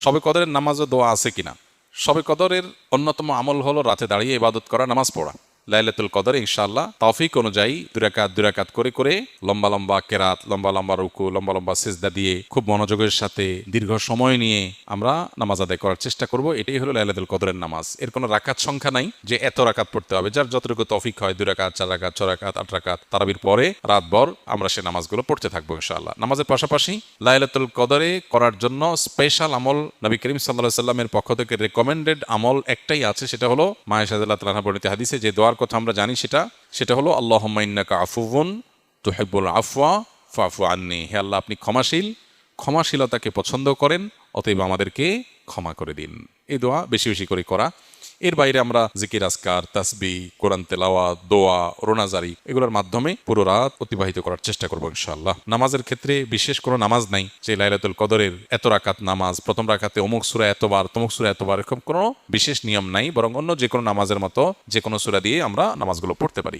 শবে কদরের নামাজও দোয়া আছে কিনা? শবে কদরের অন্যতম আমল হলো রাতে দাঁড়িয়ে ইবাদত করা, নামাজ পড়া। লাইলাতুল কদরে ইনশাআল্লাহ তৌফিক অনুযায়ী দুই রাকাত করে করে লম্বা লম্বা কেরাত, লম্বা লম্বা রুকু, লম্বা লম্বা সিজদা দিয়ে খুব মনোযোগের সাথে দীর্ঘ সময় নিয়ে আমরা নামাজ আদায় করার চেষ্টা করব। এটাই হলো লাইলাতুল কদরের নামাজ। এর কোনো রাকাত সংখ্যা নাই যে এত রাকাত পড়তে হবে। যার যতটুকু তৌফিক হয়, 2 রাকাত, 4 রাকাত, 6 রাকাত, 8 রাকাত, তারাবির পরে রাতভর আমরা সে নামাজগুলো পড়তে থাকবো ইনশাআল্লাহ। নামাজের পাশাপাশি লাইলাতুল কদরে করার জন্য স্পেশাল আমল নবী করিম সাল্লাল্লাহু আলাইহি সাল্লামের পক্ষ থেকে রেকমেন্ডেড আমল একটাই আছে, সেটা হলো মা আয়েশা রাদিয়াল্লাহু তাআলা বর্ণিত হাদিসে যে দোয়ার কথা আমরা জানি, সেটা হলো আল্লাহুম্মা ইন্নাকা আফুউন তুহিব্বুল আফওয়া ফাফু আন্নি। হে আল্লাহ, আপনি ক্ষমাশীল, ক্ষমাশীলতাকে পছন্দ করেন, অতএব আমাদেরকে ক্ষমা করে দিন। এই দোয়া বেশি বেশি করে করা। এর বাইরে আমরা জিকির, আজকার, তাসবিহ, কোরআন তেলাওয়াত, দোয়া, রোনাজারি এগুলোর মাধ্যমে পুরো রাত অতিবাহিত করার চেষ্টা করবো ইনশাআল্লাহ। নামাজের ক্ষেত্রে বিশেষ কোনো নামাজ নাই যে লাইলাতুল কদরের এত রাকাত নামাজ, প্রথম রাকাতে অমুক সূরা এতবার, তমুক সূরা এতবার, এরকম কোনো বিশেষ নিয়ম নাই। বরং অন্য যে কোনো নামাজের মতো যে কোনো সূরা দিয়ে আমরা নামাজগুলো পড়তে পারি।